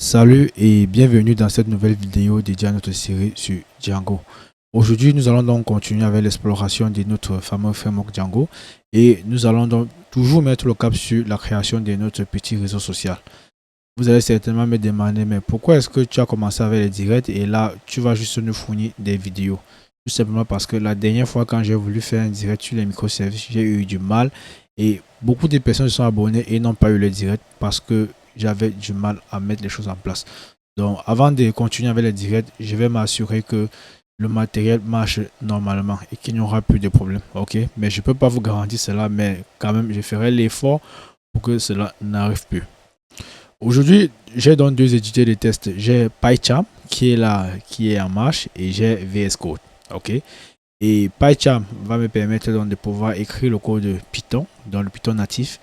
Salut et bienvenue dans cette nouvelle vidéo dédiée à notre série sur Django. Aujourd'hui, nous allons donc continuer avec l'exploration de notre fameux framework Django et nous allons donc toujours mettre le cap sur la création de notre petit réseau social. Vous allez certainement me demander, mais pourquoi est-ce que tu as commencé avec les directs et là, tu vas juste nous fournir des vidéos? Tout simplement parce que la dernière fois, quand j'ai voulu faire un direct sur les microservices, j'ai eu du mal et beaucoup de personnes se sont abonnées et n'ont pas eu le direct parce que j'avais du mal à mettre les choses en place. Donc, avant de continuer avec les directs, je vais m'assurer que le matériel marche normalement et qu'il n'y aura plus de problèmes. Ok, mais je ne peux pas vous garantir cela, mais quand même, je ferai l'effort pour que cela n'arrive plus. Aujourd'hui, j'ai donc deux éditeurs de test. J'ai PyCharm qui est là, qui est en marche, et j'ai VS Code. Ok. Et PyCharm va me permettre donc de pouvoir écrire le code de Python, dans le Python natif.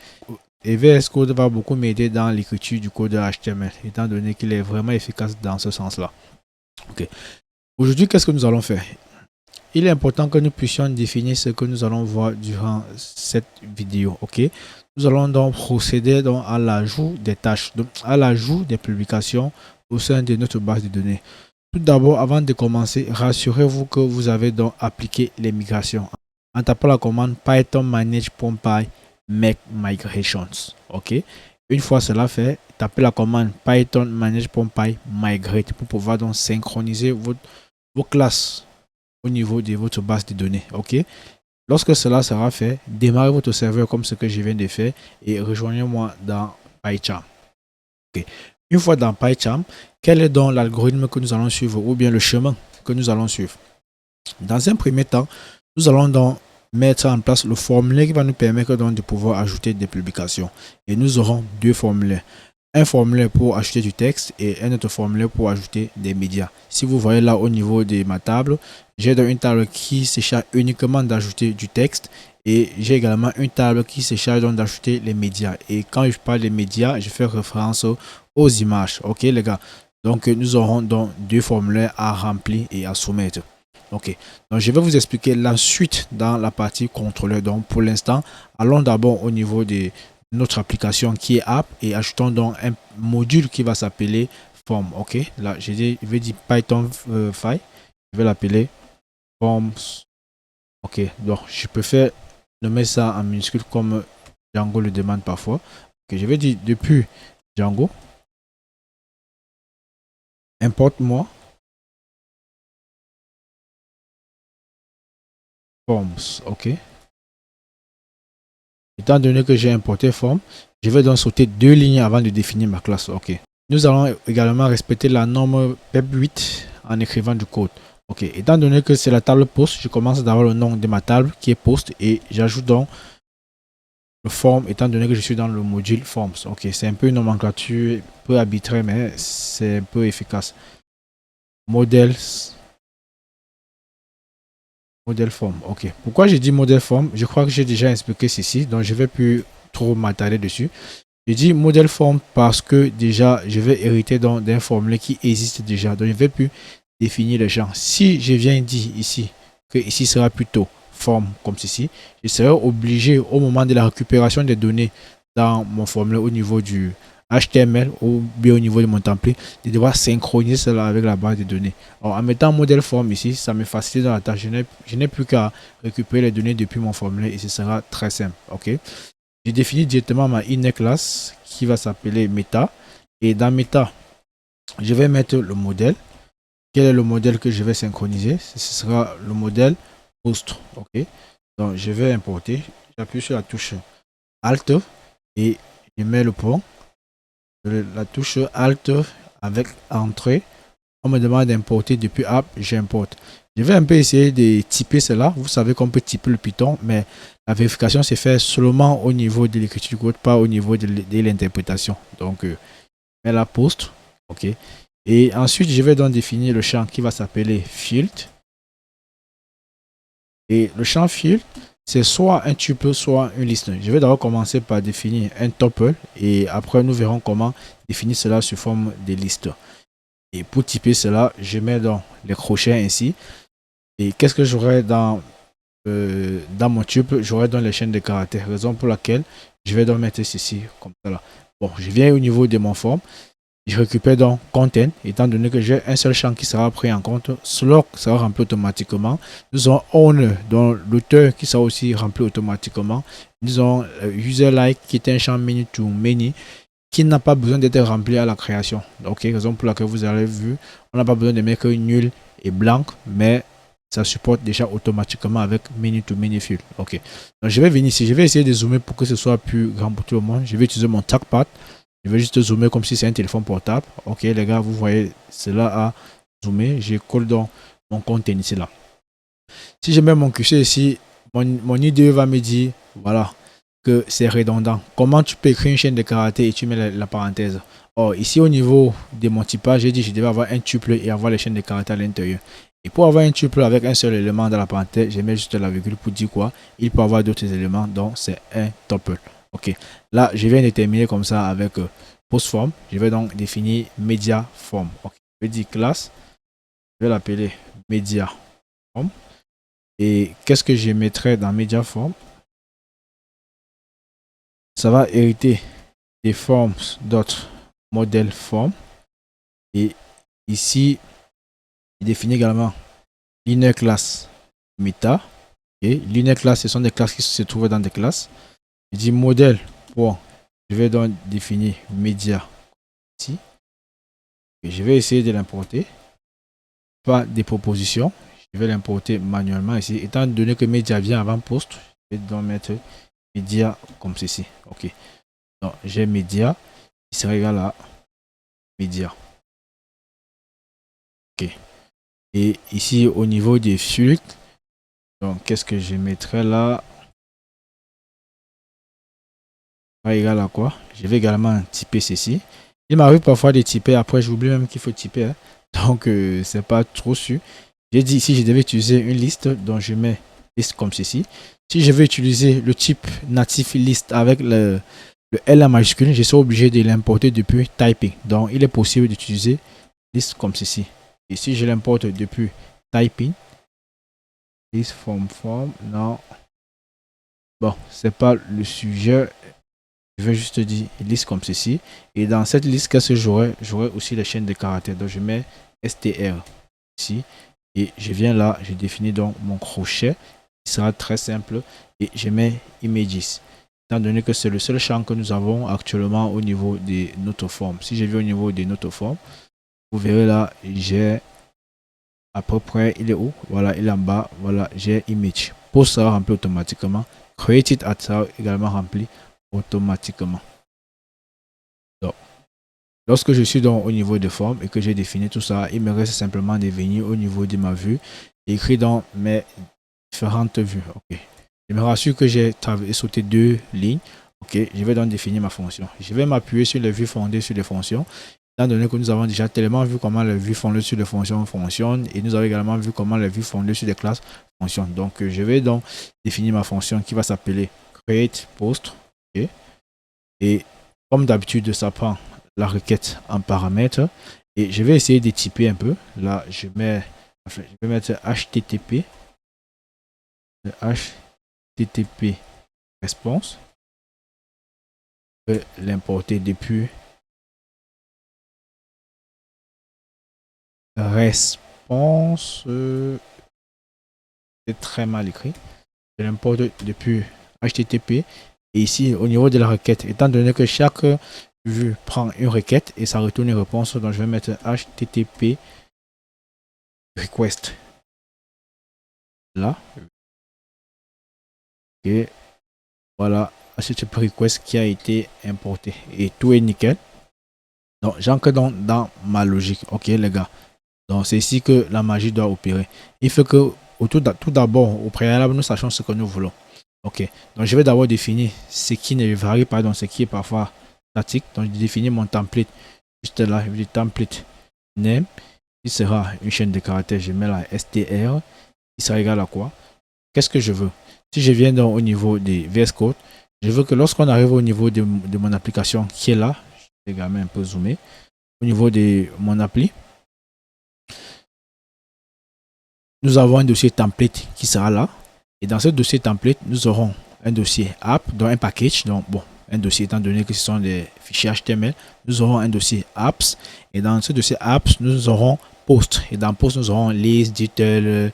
Et VS Code va beaucoup m'aider dans l'écriture du code HTML, étant donné qu'il est vraiment efficace dans ce sens-là. Ok. Aujourd'hui, qu'est-ce que nous allons faire? Il est important que nous puissions définir ce que nous allons voir durant cette vidéo. Ok. Nous allons donc procéder donc à l'ajout des tâches, donc à l'ajout des publications au sein de notre base de données. Tout d'abord, avant de commencer, rassurez-vous que vous avez donc appliqué les migrations en tapant la commande python manage.py make migrations. Ok. Une fois cela fait, tapez la commande python manage.py migrate pour pouvoir donc synchroniser vos classes au niveau de votre base de données. Ok. Lorsque cela sera fait, démarrez votre serveur comme ce que je viens de faire et rejoignez-moi dans PyCharm. Okay. Une fois dans PyCharm, quel est donc l'algorithme que nous allons suivre ou bien le chemin que nous allons suivre? Dans un premier temps, nous allons donc mettre en place le formulaire qui va nous permettre donc de pouvoir ajouter des publications. Et nous aurons deux formulaires. Un formulaire pour ajouter du texte et un autre formulaire pour ajouter des médias. Si vous voyez là au niveau de ma table, j'ai donc une table qui se charge uniquement d'ajouter du texte et j'ai également une table qui se charge donc d'ajouter les médias. Et quand je parle des médias, je fais référence aux images. Ok les gars, donc nous aurons donc deux formulaires à remplir et à soumettre. Ok, donc je vais vous expliquer la suite dans la partie contrôleur. Donc pour l'instant, allons d'abord au niveau de notre application qui est app et ajoutons donc un module qui va s'appeler form. Ok, là je vais dire Python file, je vais l'appeler forms. Ok, donc je peux faire nommer ça en minuscule comme Django le demande parfois. Ok, je vais dire depuis Django, importe-moi forms. Ok, étant donné que j'ai importé form, je vais donc sauter deux lignes avant de définir ma classe. Ok. Nous allons également respecter la norme PEP8 en écrivant du code. Ok. Étant donné que c'est la table post, je commence d'avoir le nom de ma table qui est post et j'ajoute donc le form étant donné que je suis dans le module forms. Ok. C'est un peu une nomenclature peu arbitraire mais c'est un peu efficace. Models. Model form. Ok. Pourquoi j'ai dit model form? Je crois que j'ai déjà expliqué ceci, donc je ne vais plus trop m'attarder dessus. Je dis model form parce que déjà je vais hériter d'un formulaire qui existe déjà. Donc je ne vais plus définir le genre. Si je viens dire ici que ici sera plutôt form comme ceci, je serai obligé au moment de la récupération des données dans mon formulaire au niveau du HTML ou bien au niveau de mon template de devoir synchroniser cela avec la base de données. Alors, en mettant modèle form ici, ça me facilite dans la tâche. Je n'ai plus qu'à récupérer les données depuis mon formulaire et ce sera très simple. Ok. J'ai défini directement ma inner class qui va s'appeler meta. Et dans meta, je vais mettre le modèle. Quel est le modèle que je vais synchroniser? Ce sera le modèle post. Ok. Donc je vais importer. J'appuie sur la touche Alt et je mets le pont. La touche Alt avec entrée. On me demande d'importer depuis app, j'importe. Je vais un peu essayer de typer cela. Vous savez qu'on peut typer le Python, mais la vérification se fait seulement au niveau de l'écriture du code, pas au niveau de l'interprétation. Donc, je mets la post. OK. Et ensuite, je vais donc définir le champ qui va s'appeler field. Et le champ field, c'est soit un tuple, soit une liste. Je vais d'abord commencer par définir un tuple et après, nous verrons comment définir cela sous forme de liste. Et pour typer cela, je mets dans les crochets ainsi. Et qu'est-ce que j'aurai dans mon tuple? J'aurai dans les chaînes de caractères. Raison pour laquelle je vais donc mettre ceci comme ça là. Bon, je viens au niveau de mon forme. Je récupère donc content, étant donné que j'ai un seul champ qui sera pris en compte. Slot sera rempli automatiquement. Nous avons owner, dont l'auteur qui sera aussi rempli automatiquement. Nous avons user like qui est un champ many to many qui n'a pas besoin d'être rempli à la création. Ok, raison pour laquelle vous avez vu, on n'a pas besoin de mettre nul et blanc, mais ça supporte déjà automatiquement avec many to many field. Ok, donc je vais venir ici, je vais essayer de zoomer pour que ce soit plus grand pour tout le monde. Je vais utiliser mon trackpad. Je vais juste zoomer comme si c'est un téléphone portable. Ok, les gars, vous voyez, cela a zoomé. Je colle dans mon compte ici là. Si je mets mon curseur ici, mon IDE va me dire, voilà, que c'est redondant. Comment tu peux écrire une chaîne de caractères et tu mets la parenthèse. Or, ici au niveau de mon typage, j'ai dit que je devais avoir un tuple et avoir les chaînes de caractères à l'intérieur. Et pour avoir un tuple avec un seul élément dans la parenthèse, je mets juste la virgule pour dire quoi. Il peut avoir d'autres éléments, donc c'est un tuple. Ok, là je viens de terminer comme ça avec postform. Je vais donc définir media form. Ok, je vais dire classe, je vais l'appeler media form. Et qu'est-ce que je mettrai dans media form? Ça va hériter des forms d'autres modèles form. Et ici, il définit également l'inner class meta. Et l'inner class, ce sont des classes qui se trouvent dans des classes. Je dis modèle pour, je vais donc définir media ici. Et je vais essayer de l'importer. Pas des propositions. Je vais l'importer manuellement ici. Étant donné que media vient avant post, je vais donc mettre media comme ceci. Ok. Donc j'ai media qui sera égal à media. Ok. Et ici au niveau des flux, donc qu'est-ce que je mettrai là? Égal à quoi? Je vais également typer ceci. Il m'arrive parfois de typer, après j'oublie même qu'il faut typer. Hein. Donc c'est pas trop sûr. J'ai dit ici je devais utiliser une liste, donc je mets liste comme ceci. Si je veux utiliser le type natif liste avec le L en majuscule, je suis obligé de l'importer depuis typing. Donc il est possible d'utiliser liste comme ceci. Et si je l'importe depuis typing, list from form, non. Bon, c'est pas le sujet. Je vais juste dire liste comme ceci. Et dans cette liste, qu'est-ce que j'aurai? J'aurai aussi les chaînes de caractères. Donc je mets str ici. Et je viens là, je définis donc mon crochet. Qui sera très simple. Et je mets images. Étant donné que c'est le seul champ que nous avons actuellement au niveau de notre forme. Si je vais au niveau de notre forme, vous verrez là, j'ai à peu près, il est où? Voilà, il est en bas. Voilà, j'ai image. Post sera rempli automatiquement. Created at sera également rempli automatiquement. Donc, lorsque je suis donc au niveau de forme et que j'ai défini tout ça, il me reste simplement de venir au niveau de ma vue et écrire dans mes différentes vues. Ok. Je me rassure que j'ai sauté 2 lignes. Ok, je vais donc définir ma fonction. Je vais m'appuyer sur les vues fondées sur les fonctions. Étant donné que nous avons déjà tellement vu comment les vues fondées sur les fonctions fonctionnent et nous avons également vu comment les vues fondées sur des classes fonctionnent. Donc, je vais donc définir ma fonction qui va s'appeler create post. Okay. Et comme d'habitude, ça prend la requête en paramètres. Et je vais essayer de typer un peu. Là, je vais mettre HTTP. HTTP response. Je vais l'importer depuis response. C'est très mal écrit. Je l'importe depuis HTTP. Et ici, au niveau de la requête, étant donné que chaque vue prend une requête et ça retourne une réponse, donc je vais mettre HTTP request. Là. Et voilà, HTTP request qui a été importé. Et tout est nickel. Donc, j'entre dans ma logique. Ok, les gars. Donc, c'est ici que la magie doit opérer. Il faut que, tout d'abord, au préalable, nous sachions ce que nous voulons. Ok, donc je vais d'abord définir ce qui ne varie pas, donc ce qui est parfois statique. Donc je définis mon template juste là, je vais dire template name, qui sera une chaîne de caractères. Je mets la str, qui sera égal à quoi? Qu'est-ce que je veux? Si je viens donc au niveau des VS Code, je veux que lorsqu'on arrive au niveau de mon application qui est là, je vais également un peu zoomer, au niveau de mon appli, nous avons un dossier template qui sera là. Et dans ce dossier template, nous aurons un dossier app, donc un package. Donc, bon, un dossier étant donné que ce sont des fichier HTML, nous aurons un dossier apps. Et dans ce dossier apps, nous aurons post. Et dans post, nous aurons list, detail,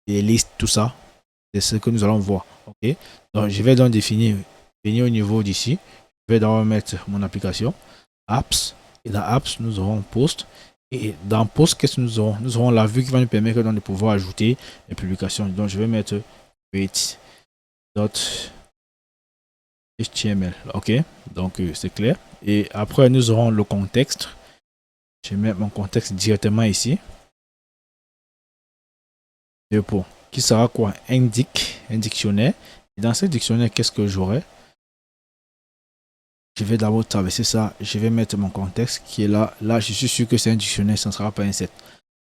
et list, tout ça. C'est ce que nous allons voir. Ok. Donc, je vais donc définir, venir au niveau d'ici. Je vais donc mettre mon application apps. Et dans apps, nous aurons post. Et dans post, qu'est-ce que nous aurons? Nous aurons la vue qui va nous permettre de pouvoir ajouter les publications. Donc, je vais mettre create.html. Ok. Donc, c'est clair. Et après, nous aurons le contexte. Je vais mettre mon contexte directement ici. Dépôt. Qui sera quoi? Un dictionnaire. Et dans ce dictionnaire, qu'est-ce que j'aurai? Je vais d'abord traverser ça. Je vais mettre mon contexte qui est là. Là, je suis sûr que c'est un dictionnaire, ça ne sera pas un set.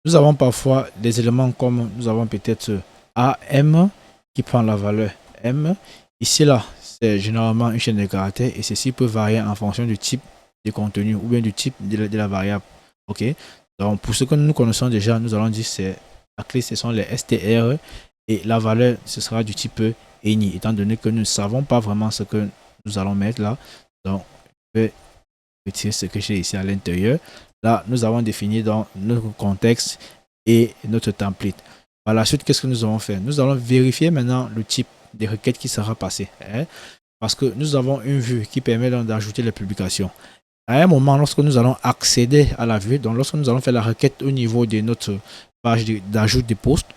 Nous avons parfois des éléments comme nous avons peut-être AM qui prend la valeur M. Ici, là, c'est généralement une chaîne de caractères et ceci peut varier en fonction du type de contenu ou bien du type de la variable. Ok. Donc, pour ce que nous connaissons déjà, nous allons dire c'est la clé, ce sont les str et la valeur, ce sera du type any, étant donné que nous ne savons pas vraiment ce que nous allons mettre là. Donc, je vais retirer ce que j'ai ici à l'intérieur. Là, nous avons défini dans notre contexte et notre template. Par la suite, qu'est-ce que nous allons faire? Nous allons vérifier maintenant le type des requêtes qui sera passé. Parce que nous avons une vue qui permet d'ajouter les publications. À un moment, lorsque nous allons accéder à la vue, donc lorsque nous allons faire la requête au niveau de notre page d'ajout des posts,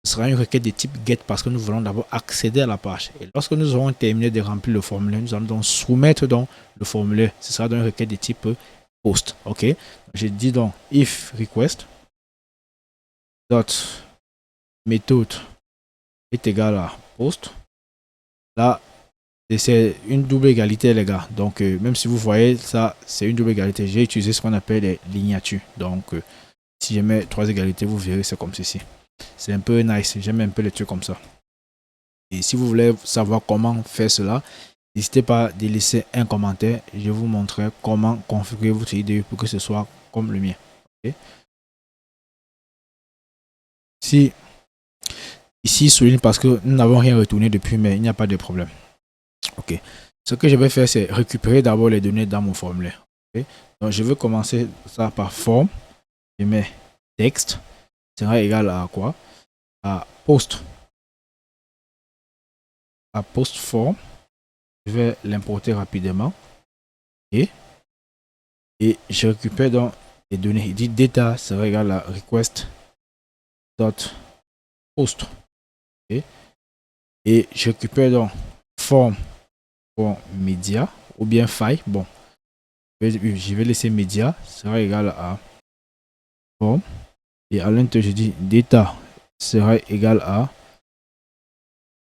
ce sera une requête de type get parce que nous voulons d'abord accéder à la page. Et lorsque nous aurons terminé de remplir le formulaire, nous allons donc soumettre donc le formulaire. Ce sera donc une requête de type post. Ok. Je dis donc if request dot méthode est égal à post. Là, c'est une double égalité, les gars. Donc, même si vous voyez ça, c'est une double égalité. J'ai utilisé ce qu'on appelle les lignatures. Donc, si je mets 3 égalités, vous verrez, c'est comme ceci. C'est un peu nice. J'aime un peu les trucs comme ça. Et si vous voulez savoir comment faire cela, n'hésitez pas à laisser un commentaire. Je vous montrerai comment configurer votre IDE pour que ce soit comme le mien. Okay? Si ici souligne parce que nous n'avons rien retourné depuis, mais il n'y a pas de problème. Ok. Ce que je vais faire, c'est récupérer d'abord les données dans mon formulaire. Okay? Donc je vais commencer ça par forme. Je mets texte sera égal à quoi? À post. À post form. Je vais l'importer rapidement. Et je récupère donc les données. Il dit data sera égal à request dot post. Okay? Et je récupère donc form pour média ou bien file. Bon, je vais laisser média sera égal à form. Et à l'intérieur, je dis data sera égal à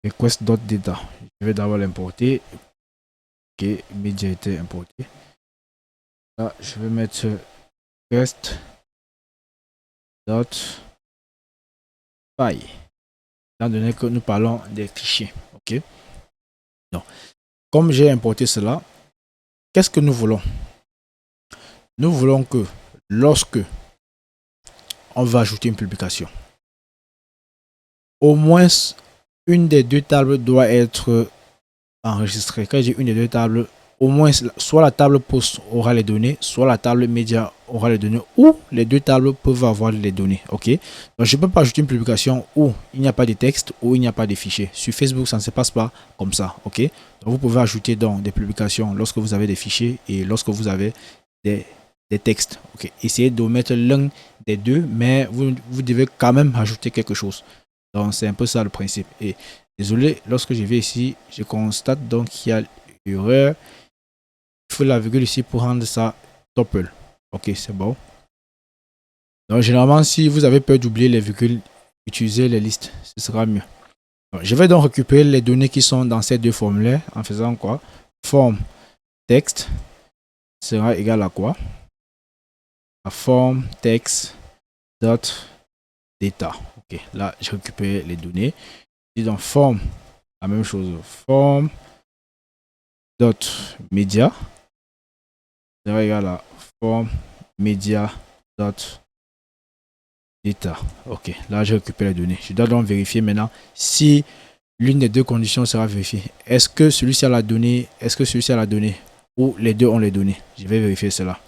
request.data. Je vais d'abord l'importer. Ok, média était importé. Là, je vais mettre request.file. Étant donné que nous parlons des fichiers. Ok. Donc, comme j'ai importé cela, qu'est-ce que nous voulons? Nous voulons que lorsque on va ajouter une publication, au moins une des deux tables doit être enregistrée. Quand j'ai une des deux tables, au moins soit la table post aura les données, soit la table média aura les données, ou les deux tables peuvent avoir les données. Ok. Donc je ne peux pas ajouter une publication où il n'y a pas de texte, où il n'y a pas de fichiers. Sur Facebook, ça ne se passe pas comme ça. Ok. Donc vous pouvez ajouter donc des publications lorsque vous avez des fichiers et lorsque vous avez des textes. Ok. Essayez de mettre l'un des deux, mais vous devez quand même ajouter quelque chose. Donc c'est un peu ça le principe. Et désolé, lorsque je vais ici, je constate donc qu'il y a erreur. Il faut la virgule ici pour rendre ça double. Ok, c'est bon. Donc généralement, si vous avez peur d'oublier les virgules, utilisez les listes, ce sera mieux. Donc, je vais donc récupérer les données qui sont dans ces deux formulaires en faisant quoi? Forme texte sera égal à quoi? À forme texte dot data. Ok, là je récupère les données. Et dans forme, la même chose. Forme dot media sera égal à forme media dot data. Ok, là je récupère les données. Je dois donc vérifier maintenant si l'une des deux conditions sera vérifiée. Est-ce que celui-ci a la donnée? Est-ce que celui-ci a la donnée? ou les deux ont les données. Je vais vérifier cela.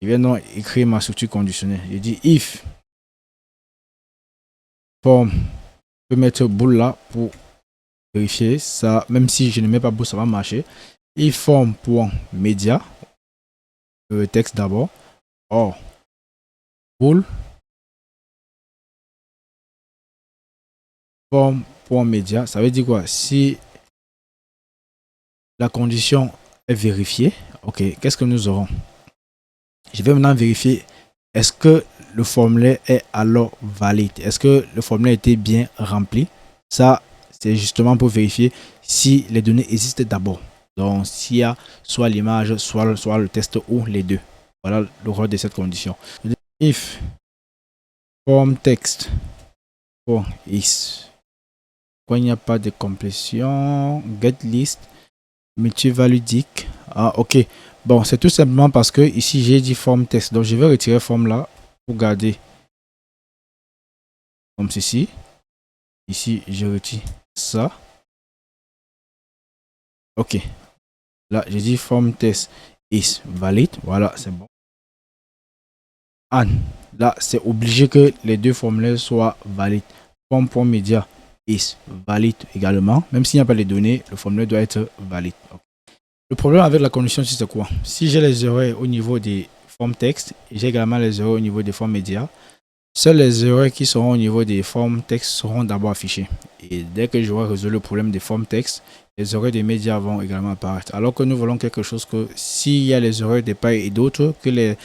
Je viens donc écrire ma structure conditionnelle. Je dis if form, je peux mettre bool là pour vérifier ça. Même si je ne mets pas bool, ça va marcher. If form.media, texte d'abord, or bool form.media, ça veut dire quoi? Si la condition est vérifiée, ok, qu'est-ce que nous aurons? Je vais maintenant vérifier est-ce que le formulaire est alors valide. Est-ce que le formulaire a été bien rempli? Ça, c'est justement pour vérifier si les données existent d'abord. Donc, s'il y a soit l'image, soit le test ou les deux. Voilà le rôle de cette condition. If form text for is, quand il n'y a pas de complétion, get list, multivaludique. Ah, ok. Bon, c'est tout simplement parce que ici j'ai dit form text. Donc, je vais retirer form là pour garder comme ceci. Ici, je retire ça. Ok. Là, j'ai dit form test is valid. Voilà, c'est bon. And là, c'est obligé que les deux formulaires soient valides. Form.media is valid également. Même s'il n'y a pas les données, le formulaire doit être valide. Okay. Le problème avec la condition, c'est quoi? Si j'ai les erreurs au niveau des formes texte, j'ai également les erreurs au niveau des formes médias. Seules les erreurs qui seront au niveau des formes texte seront d'abord affichées. Et dès que j'aurai résolu le problème des formes texte, les erreurs des médias vont également apparaître. Alors que nous voulons quelque chose que s'il y a les erreurs des part et d'autres, que les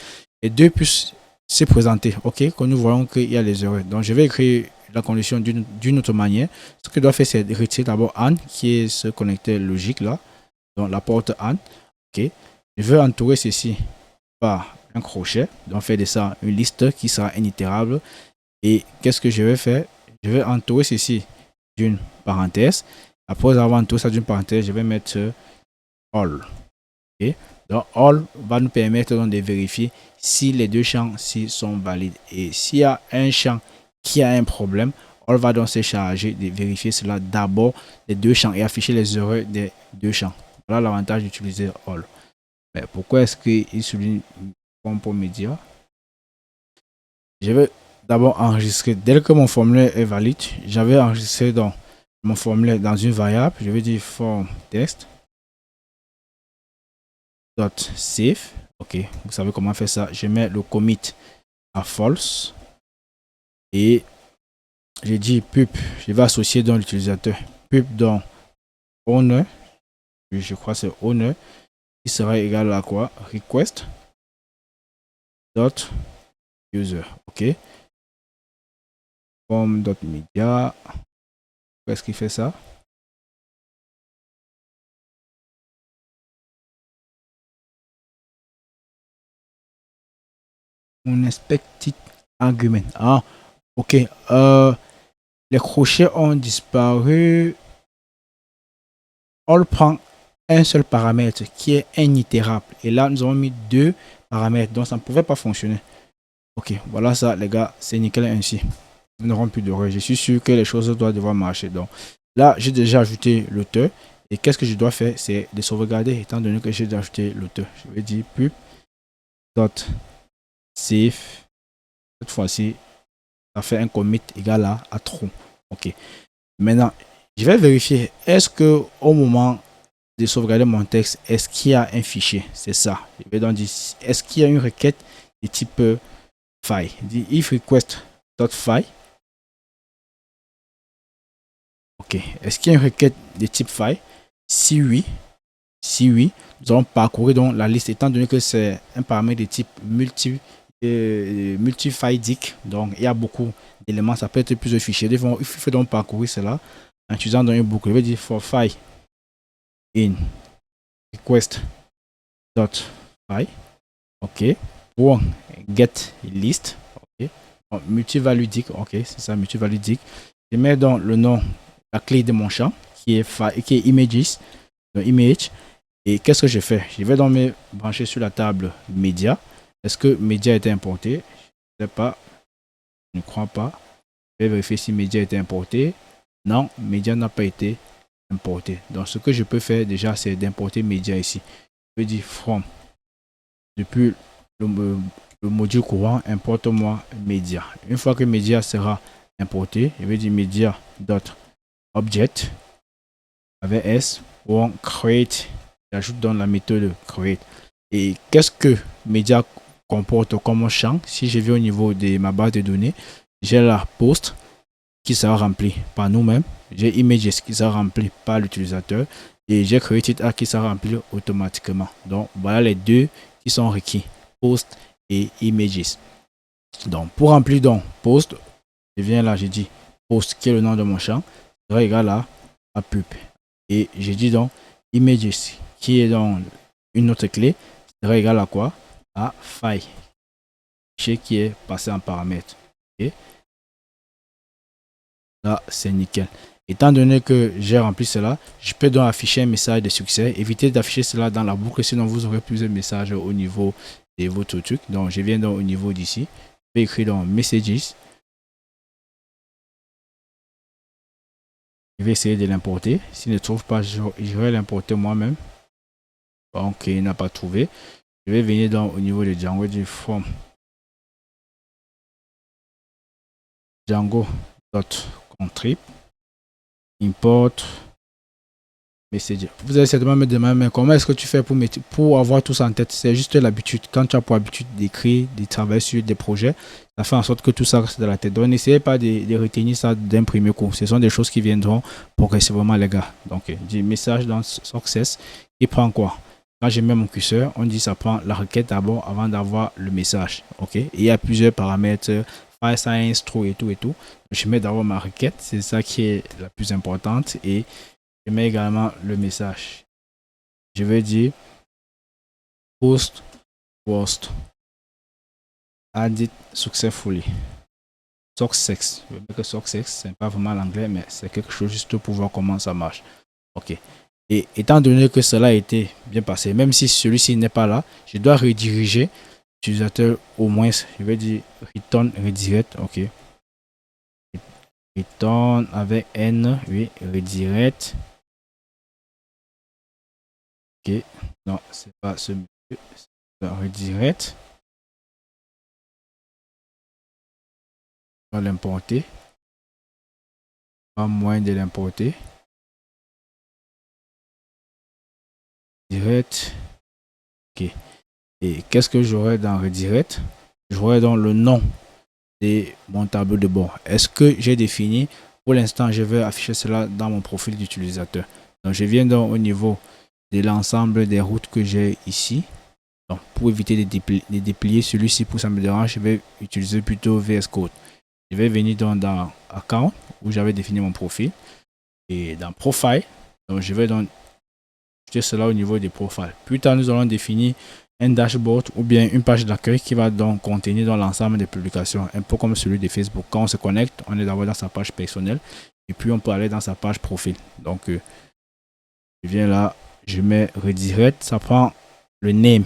deux puissent se présenter. Ok, que nous voyons qu'il y a les erreurs. Donc je vais écrire la condition d'une autre manière. Ce que je dois faire, c'est retirer d'abord AND, qui est ce connecteur logique là. Donc la porte AND. Ok, je veux entourer ceci par un crochet, donc faire de ça une liste qui sera initérable. Et qu'est-ce que je vais faire? Je vais entourer ceci d'une parenthèse. Après avoir entouré ça d'une parenthèse, je vais mettre all. Okay. Donc all va nous permettre donc de vérifier si les deux champs sont valides. Et s'il y a un champ qui a un problème, all va donc se charger de vérifier cela d'abord les deux champs et afficher les erreurs des deux champs. Voilà l'avantage d'utiliser all. Mais pourquoi est-ce qu'il souligne pour média? Je vais d'abord enregistrer. Dès que mon formulaire est valide, j'avais enregistré dans mon formulaire dans une variable. Je vais dire form text dot save. Ok, vous savez comment faire ça. Je mets le commit à false et je dis pub. Je vais associer dans l'utilisateur pub dans owner. Je crois que c'est owner qui sera égal à quoi? Request dot user. Ok. Form.media. Est-ce qu'il fait ça? On expected argument. Ah, ok. Les crochets ont disparu. On prend un seul paramètre qui est initérable. Et là, nous avons mis deux paramètres. Donc, ça ne pouvait pas fonctionner. Ok, voilà ça, les gars. C'est nickel ainsi. Nous n'aurons plus d'erreur. Je suis sûr que les choses doivent devoir marcher. Donc, là, j'ai déjà ajouté l'auteur. Et qu'est-ce que je dois faire? C'est de sauvegarder, étant donné que j'ai déjà ajouté l'auteur. Je vais dire pub dot save. Cette fois-ci, ça fait un commit égal à true. Ok. Maintenant, je vais vérifier. Est-ce que au moment de sauvegarder mon texte, est-ce qu'il y a un fichier? C'est ça. Je vais donc dire, est-ce qu'il y a une requête de type file? Dit if request.file. Ok. Est-ce qu'il y a une requête de type file? Si oui, nous allons parcourir donc la liste étant donné que c'est un paramètre de type multi-file dict. Donc il y a beaucoup d'éléments, ça peut être plusieurs fichiers. Il faut donc parcourir cela en utilisant dans une boucle. Je vais dire for file in request.file. Ok. Pour get list. Ok. Multi-value dict. Ok, c'est ça, multi-value dict. Je mets dans le nom, la clé de mon champ qui est images. Donc image. Et qu'est-ce que je fais? Je vais donc me brancher sur la table média. Est-ce que média a été importé? Je ne sais pas. Je ne crois pas. Je vais vérifier si média a été importé. Non, média n'a pas été importé. Donc ce que je peux faire déjà, c'est d'importer média ici. Je je dire from. Depuis le module courant, importe-moi média. Une fois que média sera importé, je vais dire media.object avec S ou create. J'ajoute dans la méthode create. Et qu'est-ce que média comporte comme champ? Si je vais au niveau de ma base de données, j'ai la post qui sera remplie par nous-mêmes. J'ai images qui sera rempli par l'utilisateur. Et j'ai created a qui sera rempli automatiquement. Donc voilà les deux qui sont requis. Post et images. Donc pour remplir donc post, je viens là, j'ai dit post qui est le nom de mon champ, sera égal à pub. Et j'ai dit donc images qui est dans une autre clé, sera égal à quoi? À file. Qui est passé en paramètre. Okay? Là, c'est nickel. Étant donné que j'ai rempli cela, je peux donc afficher un message de succès. Évitez d'afficher cela dans la boucle, sinon vous aurez plusieurs messages au niveau de votre truc. Donc, je viens donc au niveau d'ici. Je vais écrire dans Messages. Je vais essayer de l'importer. S'il ne trouve pas, je vais l'importer moi-même. Donc, il n'a pas trouvé. Je vais venir donc au niveau de Django du from Django.contrib import message. Vous allez certainement me demander, mais comment est-ce que tu fais pour avoir tout ça en tête? C'est juste l'habitude. Quand tu as pour habitude d'écrire, de travailler sur des projets, ça fait en sorte que tout ça reste dans la tête. Donc n'essayez pas de retenir ça d'un premier coup. Ce sont des choses qui viendront progressivement, les gars. Donc du message dans Success, il prend quoi? Quand je mets mon curseur, on dit ça prend la requête d'abord avant d'avoir le message. Ok? Et il y a plusieurs paramètres, file science, true et tout et tout. Je mets d'abord ma requête, c'est ça qui est la plus importante, et je mets également le message. Je vais dire post was added successfully. Success. Je veux dire que success, c'est pas vraiment l'anglais, mais c'est quelque chose juste pour voir comment ça marche. Ok. Et étant donné que cela a été bien passé, même si celui-ci n'est pas là, je dois rediriger l'utilisateur au moins. Je vais dire return redirect. Ok. Return avec N. Oui, redirect. Ok. Non, c'est pas ce monsieur. C'est redirect. On va l'importer. Pas moins de l'importer. Direct. Ok. Et qu'est-ce que j'aurai dans redirect? J'aurai dans le nom de mon tableau de bord. Est-ce que j'ai défini? Pour l'instant, je vais afficher cela dans mon profil d'utilisateur. Donc, je viens donc au niveau de l'ensemble des routes que j'ai ici. Donc, pour éviter de déplier celui-ci, pour ça me dérange, je vais utiliser plutôt VS Code. Je vais venir dans Account, où j'avais défini mon profil. Et dans Profile, donc je vais donc jeter cela au niveau des profils. Plus tard, nous allons définir un dashboard ou bien une page d'accueil qui va donc contenir dans l'ensemble des publications, un peu comme celui de Facebook. Quand on se connecte, on est d'abord dans sa page personnelle et puis on peut aller dans sa page profil. Donc, je viens là, je mets redirect, ça prend le name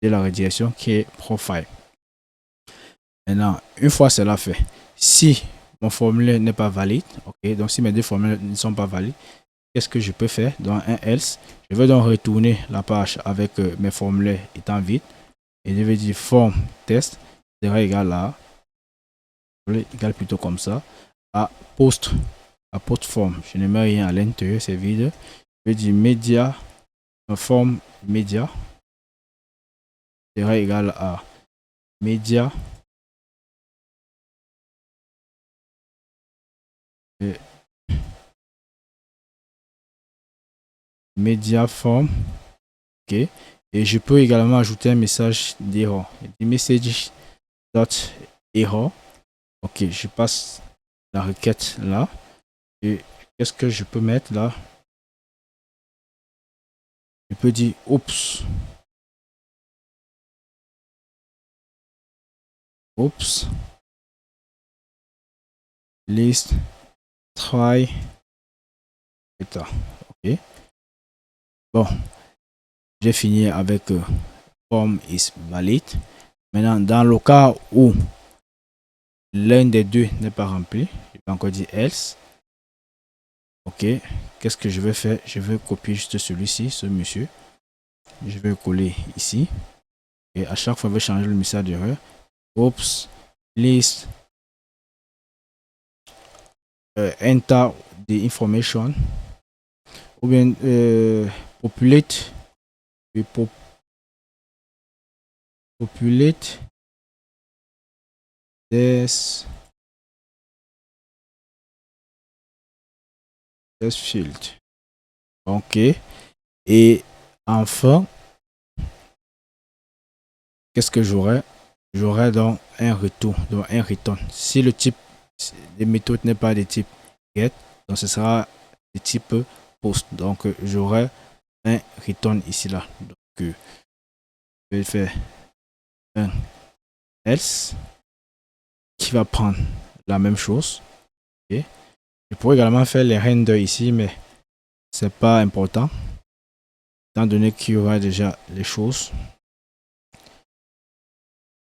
de la redirection qui est profile. Maintenant, une fois cela fait, si mon formulaire n'est pas valide, ok, donc si mes deux formulaires ne sont pas valides, qu'est-ce que je peux faire? Dans un else, je vais donc retourner la page avec mes formulaires étant vide et je vais dire form test sera égal à égal plutôt comme ça à post form. Je ne mets rien à l'intérieur, c'est vide. Je vais dire media form media sera égal à media media form. Ok, et je peux également ajouter un message d'erreur. Message dot error. Ok, je passe la requête là. Et qu'est-ce que je peux mettre là? Je peux dire oups. Oups. List try. Ok. Bon, j'ai fini avec form is valid. Maintenant, dans le cas où l'un des deux n'est pas rempli, je vais encore dire else. Ok, qu'est-ce que je vais faire? Je vais copier juste celui-ci, ce monsieur. Je vais coller ici. Et à chaque fois, je vais changer le message d'erreur. Oops, list, enter the information. Ou bien populate. Et populate this field. Ok. Et enfin, qu'est-ce que j'aurai? J'aurai dans un retour, dans un return. Si le type des méthodes n'est pas de type get, donc ce sera de type post. Donc j'aurai un return ici là. Donc je vais faire un else qui va prendre la même chose. Okay. Je pourrais également faire les render ici, mais c'est pas important, étant donné qu'il y aura déjà les choses.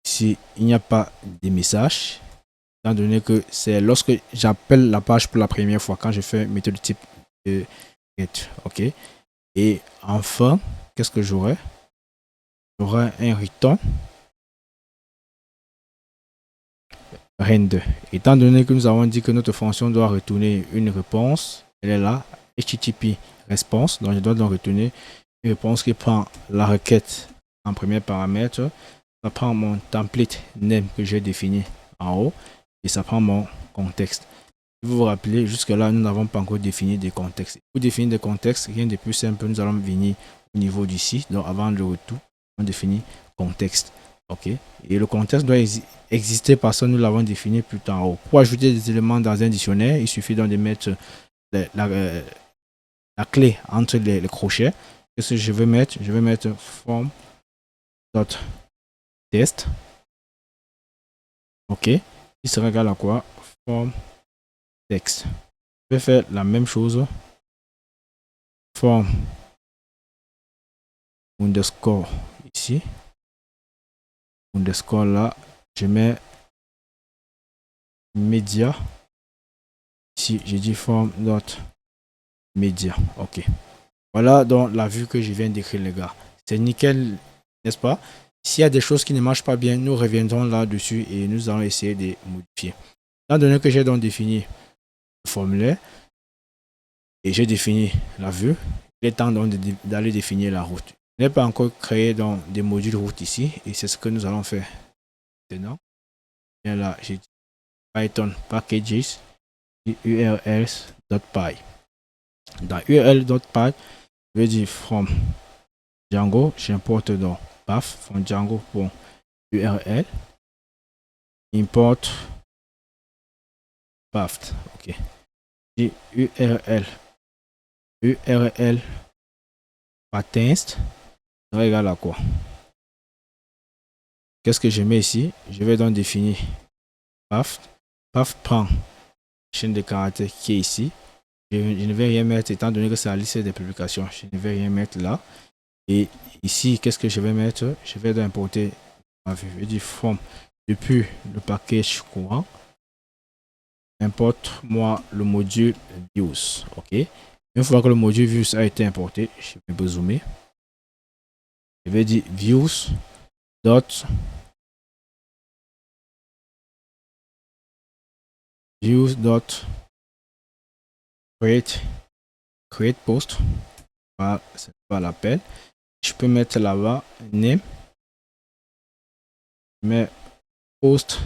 Ici, il n'y a pas de message, étant donné que c'est lorsque j'appelle la page pour la première fois, quand je fais une méthode de type get. Ok. Et enfin, qu'est-ce que j'aurai? J'aurai un return render. Étant donné que nous avons dit que notre fonction doit retourner une réponse, elle est là, HTTP response, donc je dois donc retourner une réponse qui prend la requête en premier paramètre, ça prend mon template name que j'ai défini en haut et ça prend mon contexte. Si vous vous rappelez, jusque là nous n'avons pas encore défini des contextes. Pour définir des contextes, rien de plus simple, nous allons venir au niveau d'ici, donc avant le retour, on définit contexte. Ok, et le contexte doit exister parce que nous l'avons défini plus en haut. Pour ajouter des éléments dans un dictionnaire, il suffit donc de mettre la clé entre les crochets. Qu'est-ce que je vais mettre? Je vais mettre form.test. Ok, il sera égal à quoi? Form text. Je vais faire la même chose. Form underscore ici. Underscore là, je mets media. Ici, je dis form dot media. Ok. Voilà donc la vue que je viens d'écrire, les gars. C'est nickel, n'est-ce pas? S'il y a des choses qui ne marchent pas bien, nous reviendrons là-dessus et nous allons essayer de modifier. Étant donné que j'ai donc défini le formulaire et j'ai défini la vue, il est temps donc d'aller définir la route. Je n'ai pas encore créé donc des modules route ici et c'est ce que nous allons faire maintenant. Et là, j'ai dit Python packages urls.py. Dans url.py, je vais dire from Django, j'importe donc path from Django.url import path. Ok. Et url patterns sera égal à quoi? Qu'est-ce que je mets ici? Je vais donc définir path. Path prend chaîne de caractères qui est ici. Je ne vais rien mettre étant donné que c'est la liste des publications. Je ne vais rien mettre là. Et ici, qu'est-ce que je vais mettre? Je vais importer ma vue. Je dis from depuis le package courant. Importe-moi le module views. Ok. Une fois que le module views a été importé, je vais zoomer. Je vais dire views dot create post. C'est pas l'appel. Je peux mettre là-bas name, mais post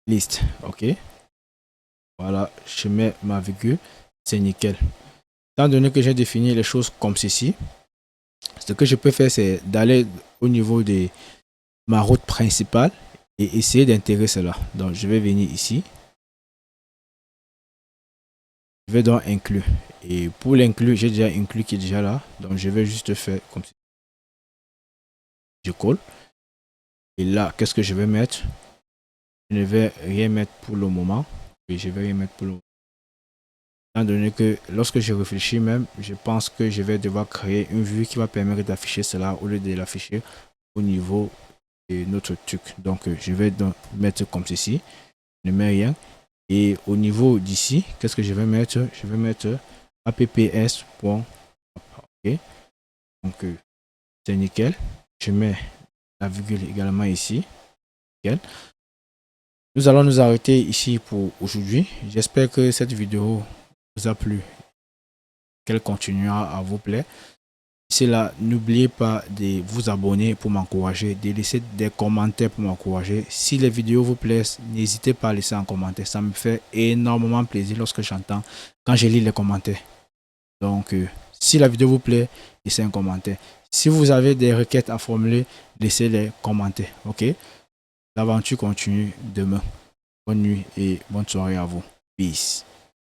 list. Ok. Voilà, je mets ma virgule. C'est nickel. Étant donné que j'ai défini les choses comme ceci, ce que je peux faire, c'est d'aller au niveau de ma route principale et essayer d'intégrer cela. Donc, je vais venir ici. Je vais donc inclure. Et pour l'inclure, j'ai déjà inclus qui est déjà là. Donc, je vais juste faire comme ça. Je colle. Et là, qu'est-ce que je vais mettre? Je ne vais rien mettre pour le moment. Et je vais rien mettre pour le moment. Étant donné que lorsque je réfléchis même, je pense que je vais devoir créer une vue qui va permettre d'afficher cela au lieu de l'afficher au niveau de notre truc. Donc, je vais donc mettre comme ceci. Je ne mets rien. Et au niveau d'ici, qu'est-ce que je vais mettre? Je vais mettre apps. Ok. Donc, c'est nickel. Je mets la virgule également ici. Nickel. Nous allons nous arrêter ici pour aujourd'hui. J'espère que cette vidéo vous a plu, qu'elle continuera à vous plaire. D'ici là, n'oubliez pas de vous abonner pour m'encourager, de laisser des commentaires pour m'encourager. Si les vidéos vous plaisent, n'hésitez pas à laisser un commentaire. Ça me fait énormément plaisir lorsque j'entends, quand je lis les commentaires. Donc, si la vidéo vous plaît, laissez un commentaire. Si vous avez des requêtes à formuler, laissez les commentaires. Ok? L'aventure continue demain. Bonne nuit et bonne soirée à vous. Peace.